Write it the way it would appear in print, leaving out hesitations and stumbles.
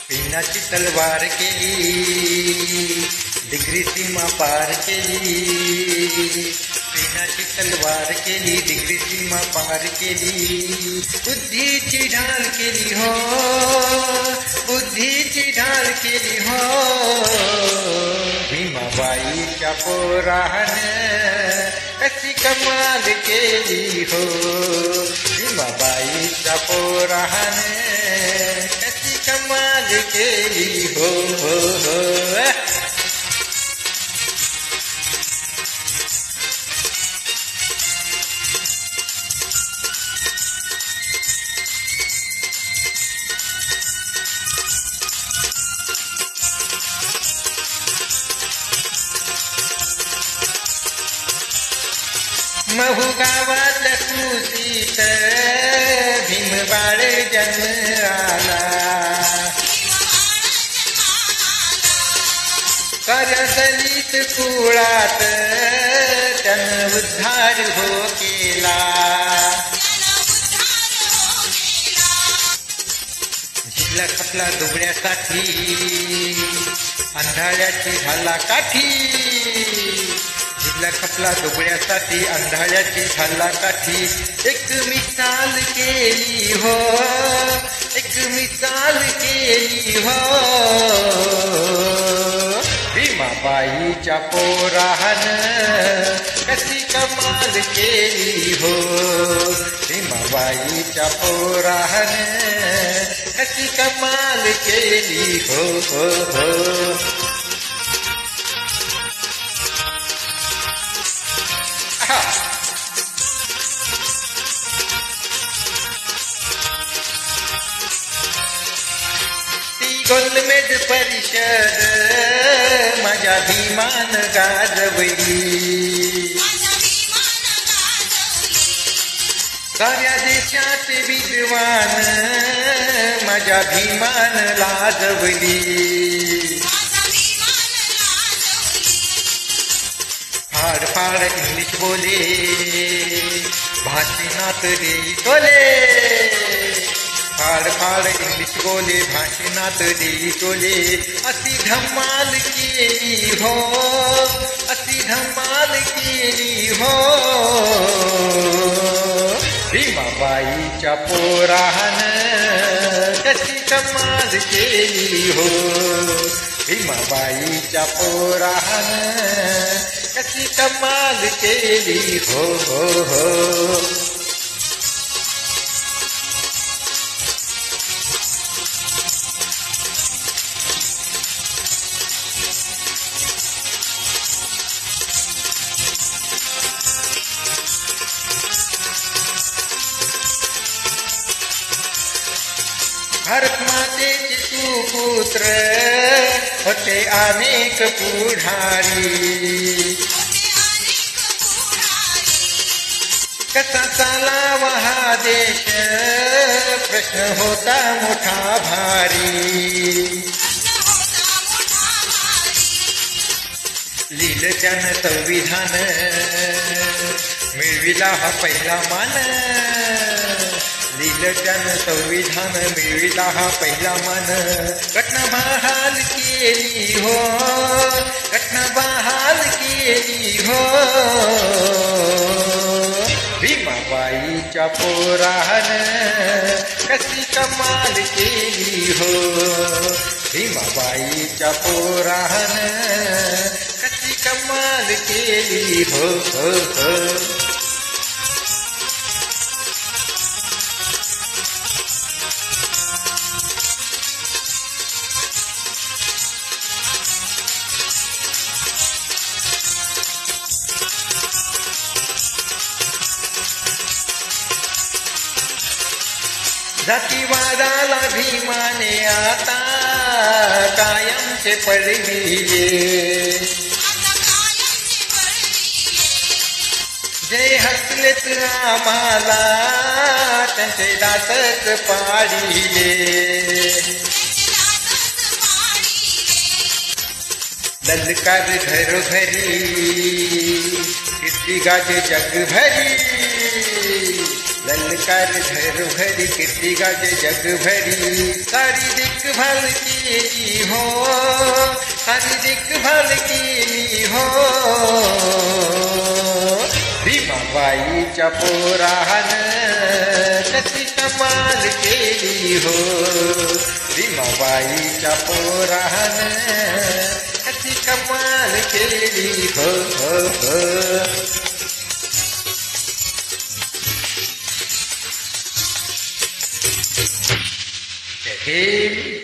पिनाची तलवार केली, डिग्री सीमा पार केली. पिनाची तलवार केली, डिग्री सीमा पार केली. बुद्धीची ढाल केली हो, बुद्धीची ढाल केली हो. भीमाबाईच्या पोरानं कशी कमाल केली हो. भीमाबाईच्या पोरानं कशी कमाल केली हो, हो, हो. महू गावात कुशीत भीमबाळ जन्म आला. करदलित कुळात त्यानं उद्धार हो केला. जिल्हा खपला दुबळ्यासाठी, अंधाळ्याची झाला काठी. जिल्हा खपला दुबळ्यासाठी, अंधाळ्याची झाला काठी. एक मिसाल केली हो, एक मिसाल केली हो. भीमाबाईच्या पोरानं कशी कमाल केली हो. भीमाबाईच्या पोरानं कशी कमाल केली हो, हो, हो. ती गोलमेज परिषद माझ्या भीमान गाजवली. साऱ्या देशात विद्वान माझ्या भीमान लाजवली. फाड फाड इंग्लिश बोले, भाषणात देई टोले. फाड फाड इंग्लिश बोले, भाषणात देई टोले. अशी धमाल केली हो, अशी धमाल केली हो. भीमाबाईच्या पोरानं कशी कमाल केली हो. भीमाबाईच्या पोरानं कशी कमाल केली हो, हो, हो. भारत मातेचे सुपुत्र होते अनेक पुढारी. कसा चालावा हा देश प्रश्न होता मोठा भारी. लिहिलं त्यानं संविधान, मिळविला हा पहिला मान. लिहिलं त्यानं संविधान, मिळविला हा पहिला मान. घटना बहाल केली हो, घटना बहाल केली हो. भीमाबाईच्या पोरानं कशी कमाल केली हो. भीमाबाईच्या पोरानं कशी कमाल केली हो, हो, हो. जातीवादाला भीमाने आता कायमचे पळविले. जे हसलेत आम्हाला त्यांचे दातच पाडिले. ललकार घरोघरी, कीर्ती गाजे जगभरी. ललकार घरोघरी, कीर्ती गाजे जगभरी. सारी देखभाल की केली हो, सारी देखभाल केली हो. भीमाबाईच्या पोरानं कशी कमाल केली हो, भीमाबाईच्या पोरानं कशी कमाल केली हो, हो, हो. जय भीम.